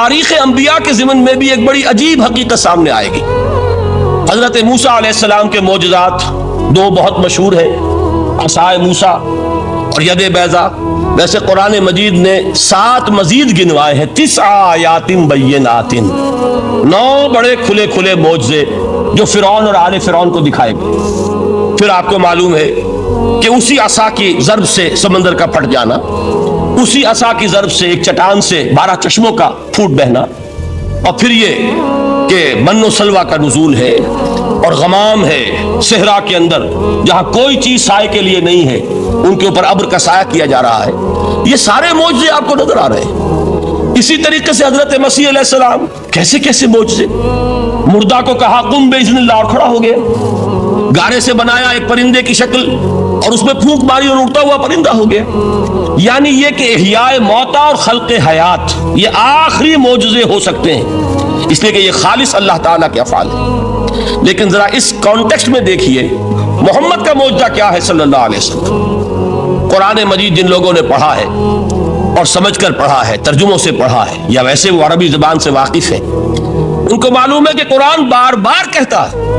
تاریخ انبیاء کے ضمن میں بھی ایک بڑی عجیب حقیقت سامنے آئے گی۔ حضرت موسیٰ علیہ السلام کے معجزات دو بہت مشہور ہیں، عصائے موسیٰ اور ید بیضا۔ ویسے قرآن مجید نے 7 مزید گنوائے ہیں، 9 آیات بینات، 9 بڑے کھلے کھلے معجزے جو فرعون اور آل فرعون کو دکھائے گئے۔ پھر آپ کو معلوم ہے کہ اسی عصا کی ضرب سے سمندر کا پھٹ جانا، اسی عصا کی ضرب سے ایک چٹان سے 12 چشموں کا پھوٹ بہنا، اور پھر یہ کہ من و سلوہ کا نزول ہے اور غمام ہے صحرا کے اندر جہاں کوئی چیز سائے کے لیے نہیں ہے، ان کے اوپر ابر کا سایہ کیا جا رہا ہے۔ یہ سارے معجزے آپ کو نظر آ رہے ہیں۔ اسی طریقے سے حضرت مسیح علیہ السلام کیسے کیسے معجزے، مردہ کو کہا قم باذن اللہ اور کھڑا ہو گیا، گارے سے بنایا ایک پرندے کی شکل اور اس میں پھونک ماری اور اڑتا ہوا پرندہ ہو گیا۔ یعنی یہ کہ احیاء موتا اور خلق حیات یہ آخری معجزے ہو سکتے ہیں، اس لیے کہ یہ خالص اللہ تعالیٰ کے افعال ہیں۔ لیکن ذرا اس کانٹیکسٹ میں دیکھیے محمد کا معجزہ کیا ہے صلی اللہ علیہ وسلم۔ قرآن مجید جن لوگوں نے پڑھا ہے اور سمجھ کر پڑھا ہے، ترجموں سے پڑھا ہے یا ویسے وہ عربی زبان سے واقف ہے، ان کو معلوم ہے کہ قرآن بار بار کہتا ہے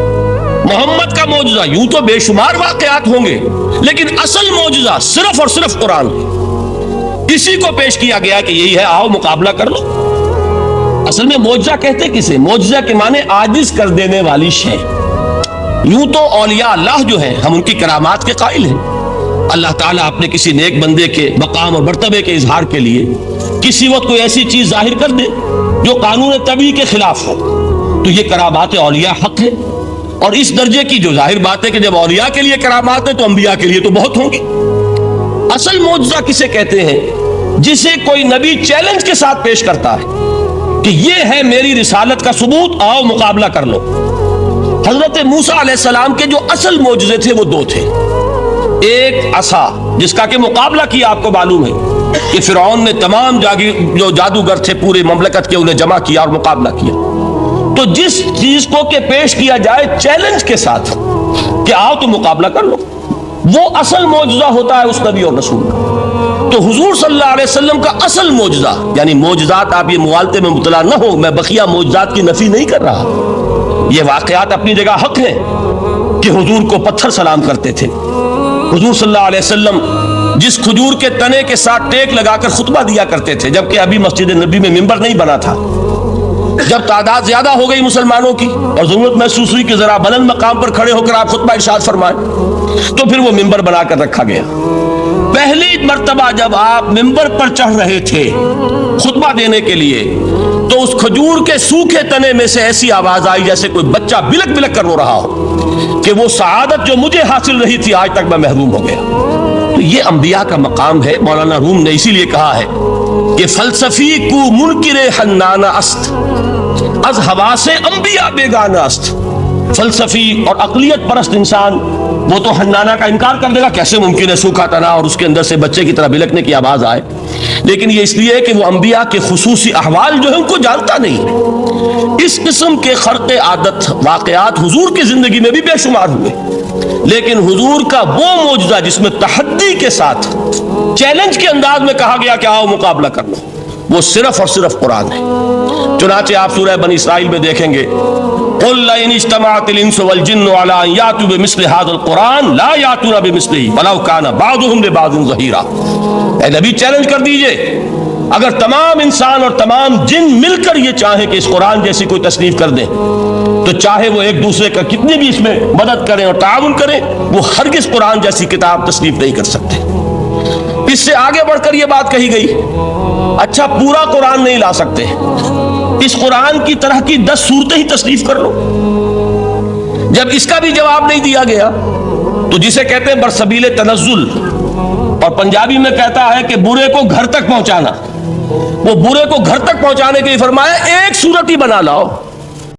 محمد کا معجزہ، یوں تو بے شمار واقعات ہوں گے لیکن اصل معجزہ صرف اور صرف قرآن ہے۔ اسی کو پیش کیا گیا کہ یہی ہے، آؤ مقابلہ کر لو۔ اصل میں معجزہ کہتے کسے؟ معجزہ کے معنی عاجز کر دینے والی شے۔ یوں تو اولیاء اللہ جو ہیں ہم ان کی کرامات کے قائل ہیں، اللہ تعالیٰ اپنے کسی نیک بندے کے مقام اور مرتبے کے اظہار کے لیے کسی وقت کوئی ایسی چیز ظاہر کر دے جو قانون طبیعی کے خلاف ہو، تو یہ کرامات اولیاء حق ہے۔ اور اس درجے کی جو ظاہر بات ہے کہ جب اولیاء کے لیے کرامات ہے تو انبیاء کے لیے تو بہت ہوں گی۔ اصل معجزہ کسے کہتے ہیں؟ جسے کوئی نبی چیلنج کے ساتھ پیش کرتا ہے کہ یہ ہے میری رسالت کا ثبوت، آؤ مقابلہ کر لو۔ حضرت موسیٰ علیہ السلام کے جو اصل معجزے تھے وہ 2 تھے۔ ایک عصا جس کا کہ مقابلہ کیا، آپ کو معلوم ہے کہ فرعون نے تمام جو جادوگر تھے پورے مملکت کے انہیں جمع کیا اور مقابلہ کیا۔ تو جس چیز کو کہ پیش کیا جائے چیلنج کے ساتھ کہ آؤ تو مقابلہ کر لو، وہ اصل معجزہ ہوتا ہے اس نبی اور رسول کا۔ تو حضور صلی اللہ علیہ وسلم کا اصل معجزہ، یعنی معجزات، آپ یہ موالتے میں مبتلا نہ ہو، میں بقیہ معجزات کی نفی نہیں کر رہا، یہ واقعات اپنی جگہ حق ہیں کہ حضور کو پتھر سلام کرتے تھے۔ حضور صلی اللہ علیہ وسلم جس کھجور کے تنے کے ساتھ ٹیک لگا کر خطبہ دیا کرتے تھے، جبکہ ابھی مسجد نبی میں ممبر نہیں بنا تھا، جب تعداد زیادہ ہو گئی مسلمانوں کی اور ضرورت محسوس ہوئی کہ ذرا بلند مقام پر کھڑے ہو کر آپ خطبہ ارشاد فرمائیں، تو پھر وہ ممبر بنا کر رکھا گیا۔ پہلی مرتبہ جب آپ ممبر پر چڑھ رہے تھے خطبہ دینے کے لیے، تو اس کھجور کے سوکھے تنے میں سے ایسی آواز آئی جیسے کوئی بچہ بلک بلک کر رو رہا ہو کہ وہ سعادت جو مجھے حاصل رہی تھی آج تک میں محروم ہو گیا۔ تو یہ انبیاء کا مقام ہے۔ مولانا روم نے اسی لیے کہا ہے کہ فلسفی کو منکر حنانہ است، از حواس انبیاء بیگانہ است۔ فلسفی اور عقلیت پرست انسان وہ تو حنانہ کا انکار کر دے گا، کیسے ممکن ہے سوکھا تنا اور اس کے اندر سے بچے کی طرح بلکنے کی آواز آئے، لیکن یہ اس لیے کہ وہ انبیاء کے خصوصی احوال جو ہے ان کو جانتا نہیں۔ اس قسم کے خرق عادت واقعات حضور کی زندگی میں بھی بے شمار ہوئے، لیکن حضور کا وہ معجزہ جس میں تحدی کے ساتھ چیلنج کے انداز میں کہا گیا کہ آؤ مقابلہ کر لو، وہ صرف اور صرف قرآن ہے۔ چنانچہ آپ سورہ بنی اسرائیل میں دیکھیں گے قُلْ لَئِنِ اجْتَمَعَتِ الْإِنسُ وَالْجِنُّ عَلَىٰ أَن يَأْتُوا بِمِثْلِ هَٰذَا الْقُرْآنِ لَا يَأْتُونَ بِمِثْلِهِ وَلَوْ كَانَ بَعْضُهُمْ لِبَعْضٍ ظَهِيرًا۔ اے نبی چیلنج کر دیجئے، اگر تمام انسان اور تمام جن مل کر یہ چاہیں کہ اس قرآن جیسی کوئی تصنیف کر دیں، تو چاہے وہ ایک دوسرے کا کتنی بھی اس میں مدد کریں اور تعاون کریں، وہ ہرگز قرآن جیسی کتاب تصنیف نہیں کر سکتے۔ اس سے آگے بڑھ کر یہ بات کہی گئی، اچھا پورا قرآن نہیں لا سکتے، اس قرآن کی طرح کی 10 صورتیں ہی تصنیف کر لو۔ جب اس کا بھی جواب نہیں دیا گیا تو جسے کہتے ہیں برسبیل تنزل، اور پنجابی میں کہتا ہے کہ برے کو گھر تک پہنچانا، وہ برے کو گھر تک پہنچانے کے لیے فرمایا ایک صورت ہی بنا لاؤ